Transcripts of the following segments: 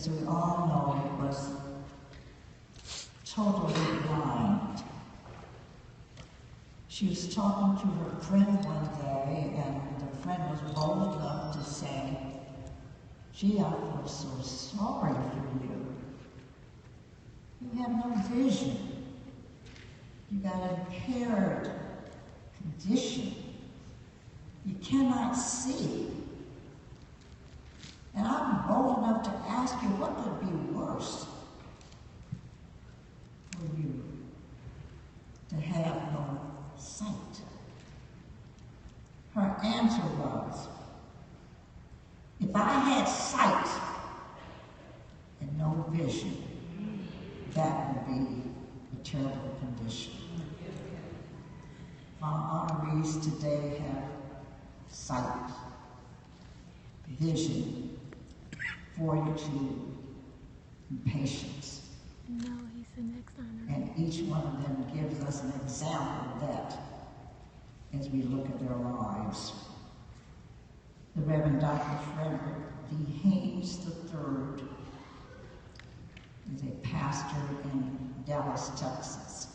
as we all know, it was totally blind. She was talking to her friend one day, and the friend was bold enough to say, "Gee, I feel so sorry for you. You have no vision. You got an impaired condition. You cannot see." And I'm bold enough to ask you, what would be worse for you? To have no sight. Her answer was, if I had sight and no vision, that would be a terrible condition. Our honorees today have sight, vision, fortitude, and patience. No, he's the next honor. And each one of them gives us an example of that as we look at their lives. The Reverend Dr. Frederick D. Haynes III is a pastor in Dallas, Texas.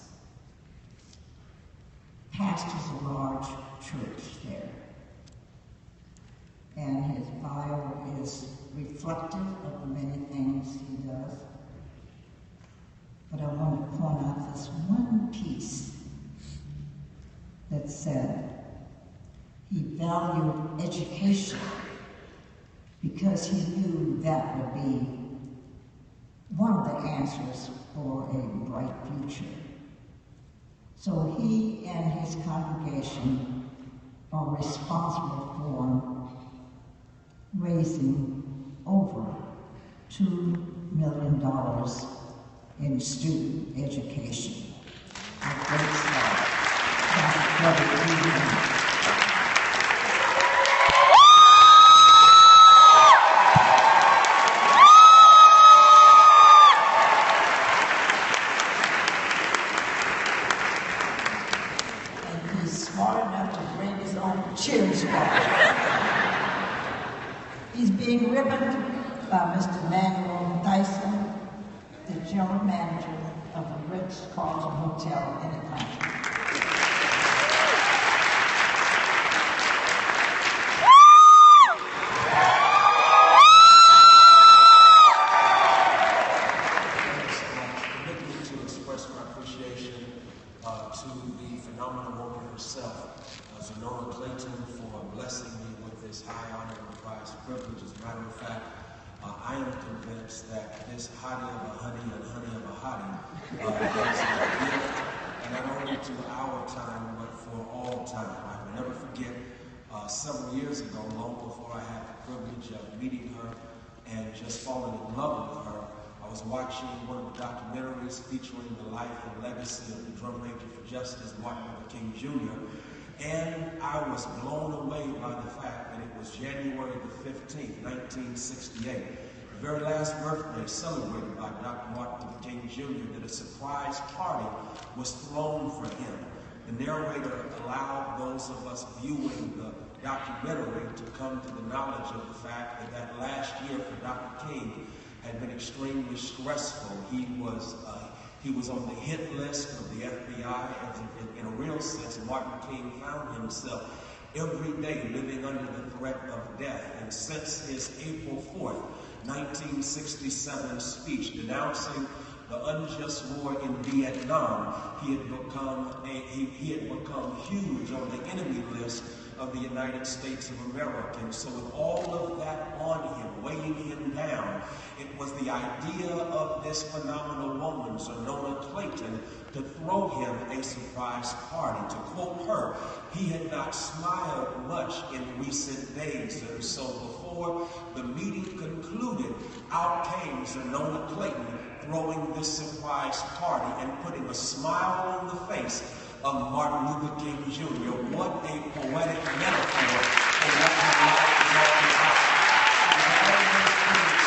Pastors a large church there. And his bio is reflective of the many things he does. But I want to point out this one piece that said he valued education because he knew that would be one of the answers for a bright future. So he and his congregation are responsible for raising over $2 million in student education. A great start. Dr. Frederick D. Haynes. And he's smart enough to bring his own cheers back. He's being ribboned by Mr. Manuel Dyson, the general manager of the Ritz-Carlton Hotel in Atlanta. Permit me to express my appreciation to the phenomenal woman herself, Zenora Clayton, for blessing me with this high honor and prize privilege. As a matter of fact, I am convinced that this hottie of a honey and honey of a hottie is a gift, and not only to our time, but for all time. I will never forget several years ago, long before I had the privilege of meeting her and just falling in love with her, I was watching one of the documentaries featuring the life and legacy of the drum major for justice, Martin Luther King Jr., and I was blown away by the fact that it was January the 15th, 1968, the very last birthday celebrated by Dr. Martin Luther King Jr., that a surprise party was thrown for him. The narrator allowed those of us viewing the documentary to come to the knowledge of the fact that that last year for Dr. King had been extremely stressful. He was on the hit list of the FBI. In a real sense, Martin King found himself every day living under the threat of death. And since his April 4th, 1967 speech denouncing the unjust war in Vietnam, he had become huge on the enemy list of the United States of America. And so with all of that on him, weighing him down, it was the idea of this phenomenal woman, Zenora Clayton, to throw him a surprise party. To quote her, he had not smiled much in recent days. And so before the meeting concluded, out came Zenora Clayton throwing this surprise party and putting a smile on the face of Martin Luther King Jr. What a poetic metaphor for what her life is all about.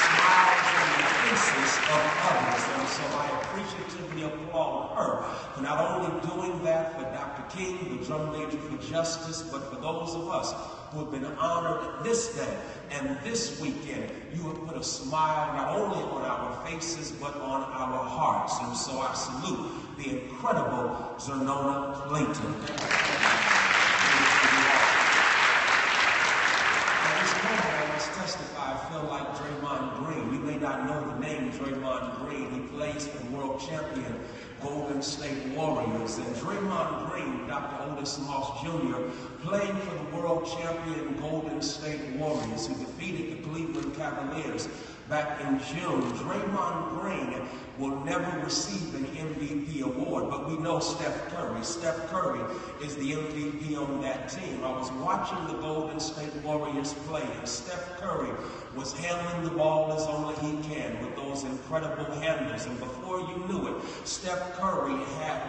Smiles on the faces of others. And so I appreciatively applaud her for not only doing that for Dr. King, the drum major for justice, but for those of us who have been honored this day and this weekend, you have put a smile not only on our faces, but on our hearts. And so I salute the incredible Zernona Clayton. Testify, I feel like Draymond Green. You may not know the name Draymond Green. He plays for the world champion Golden State Warriors. And Draymond Green, Dr. Otis Moss Jr., playing for the world champion Golden State Warriors, who defeated the Cleveland Cavaliers back in June. Draymond Green will never receive an MVP award, but we know Steph Curry. Steph Curry is the MVP on that team. I was watching the Golden State Warriors play, and Steph Curry was handling the ball as only he can with those incredible handles. And before you knew it, Steph Curry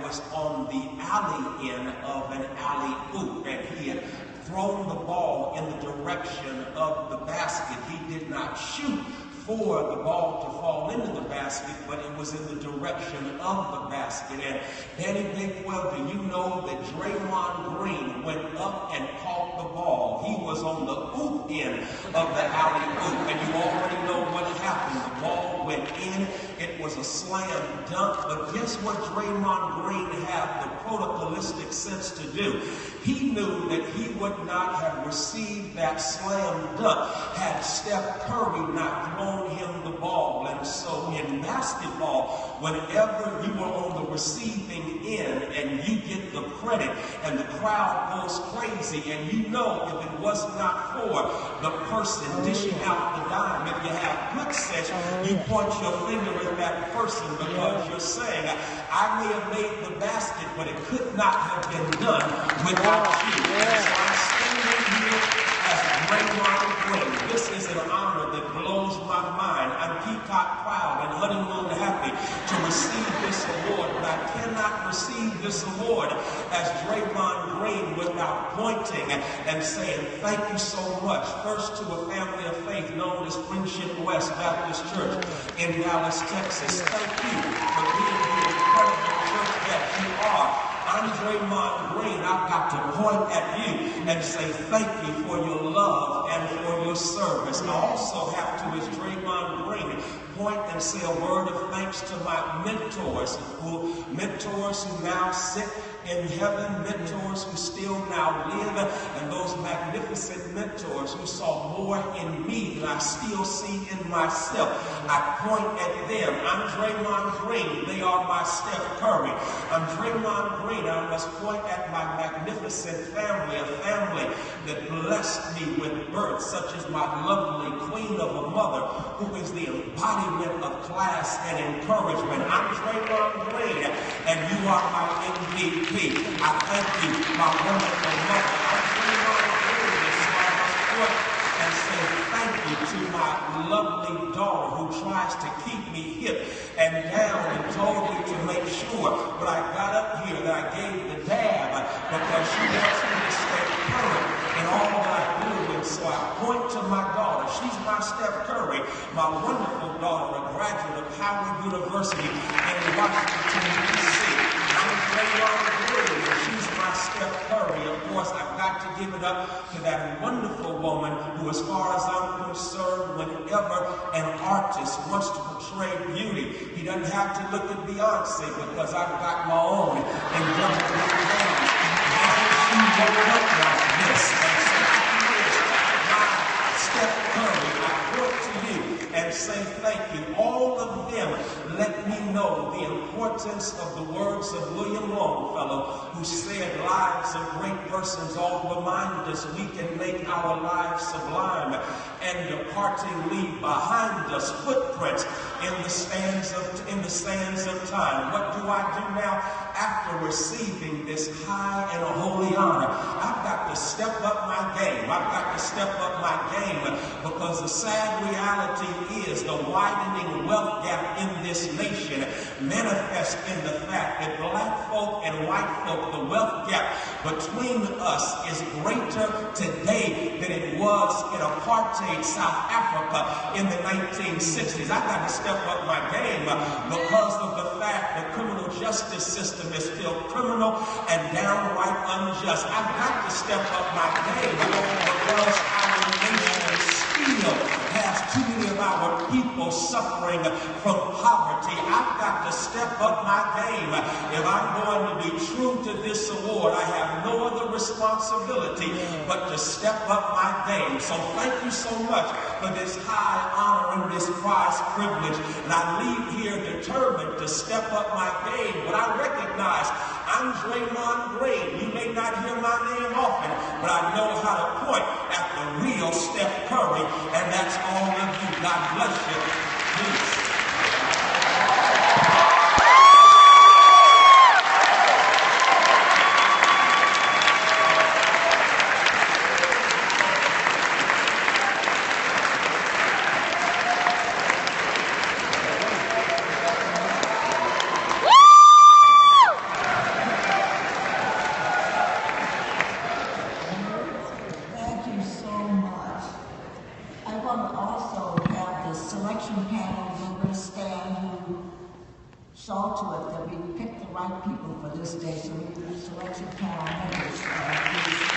was on the alley end of an alley-oop, and he had thrown the ball in the direction of the basket. He did not shoot for the ball to fall into the basket, but it was in the direction of the basket. And Danny Bakewell, do you know that Draymond Green went up and caught the ball? He was on the oop end of the alley-oop, and you already know what happened. The ball went in. It was a slam dunk, but guess what Draymond Green had the protocolistic sense to do? He knew that he would not have received that slam dunk had Steph Curry not thrown him the ball. And so in basketball, whenever you are on the receiving end and you get the credit and the crowd goes crazy, and you know if it was not for the person dishing out the dime, if you have good sense, you point your finger at that person because you're saying, I may have made the basket, but it could not have been done without you. And so I'm standing here as Draymond Green. This is an honor that blows my mind. I'm peacock proud and honeymoon happy to receive this award, but I cannot receive this award as Draymond Green without pointing and saying thank you so much. First to a family of faith known as Friendship West Baptist Church in Dallas, Texas. Thank you for being the incredible church that you are. I'm Draymond Green. I've got to point at you and say thank you for your love and for your service. I also have to, as Draymond Green, point and say a word of thanks to my mentors who now sit in heaven, mentors who still now live, and those magnificent mentors who saw more in me than I still see in myself. I point at them. I'm Draymond Green. They are my Steph Curry. I'm Draymond Green. I must point at my magnificent family, a family that blessed me with birth, such as my lovely queen of a mother, who is the embodiment of class and encouragement. I'm Draymond Green, and you are my MVP. I thank you, my wonderful mother. I'm Draymond Green, and so I must point and say thank you to my lovely daughter who tries to keep me hip and down and told me to make sure when I got up here that I gave the dab because she wants me to stay current in all that I do. And so I point to my daughter. She's my Steph Curry, my wonderful daughter, a graduate of Howard University in Washington, D.C. I'm Draymond Green, and she's my Steph Curry. Of course, I've got to give it up to that wonderful woman who, as far as I'm concerned, whenever an artist wants to portray beauty, he doesn't have to look at Beyonce because I've got my own in she woke up like this and said, Steph Curry, I point to you and say thank you. All of them let me know the importance of the words of William Longfellow, who said, lives of great persons all remind us we can make our lives sublime, and departing leave behind us footprints in the sands of time. What do I do now? After receiving this high and a holy honor, I've got to step up my game. I've got to step up my game because the sad reality is the widening wealth gap in this nation manifests in the fact that black folk and white folk, the wealth gap between us is greater today than it was in apartheid South Africa in the 1960s. I've got to step up my game because of the fact the criminal justice system system is still criminal and downright unjust. I've got to step up my game, or else our nation still has too many of our people suffering from poverty. I've got to step up my game. If I'm going to be true to this award, I have no other responsibility but to step up my game. So thank you so much for this high honor and this prize privilege. And I leave here determined to step up my game. But I recognize I'm Draymond Green. You may not hear my name often, but I know how to point at the real Steph Curry, and that's all of you. God bless you. Peace. Thank you so much. I want to also have the selection panel members stand who saw to it that we picked the right people for this day. So the selection panel members, please.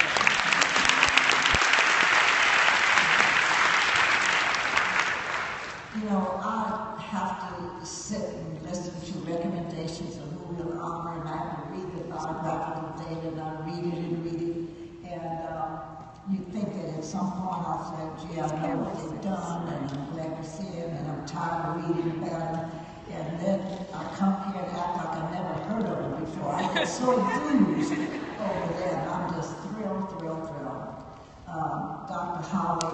You know, I have to sit and listen to recommendations of who we'll honor, and I have to read the biographical data, and I read it and read it. And you think that at some point I'll say, gee, I know what they've done, and I'm glad to see them, and I'm tired of reading about them. And then I come here and act like I've never heard of them before. I get so enthused over there, and I'm just thrilled. Dr. Holly,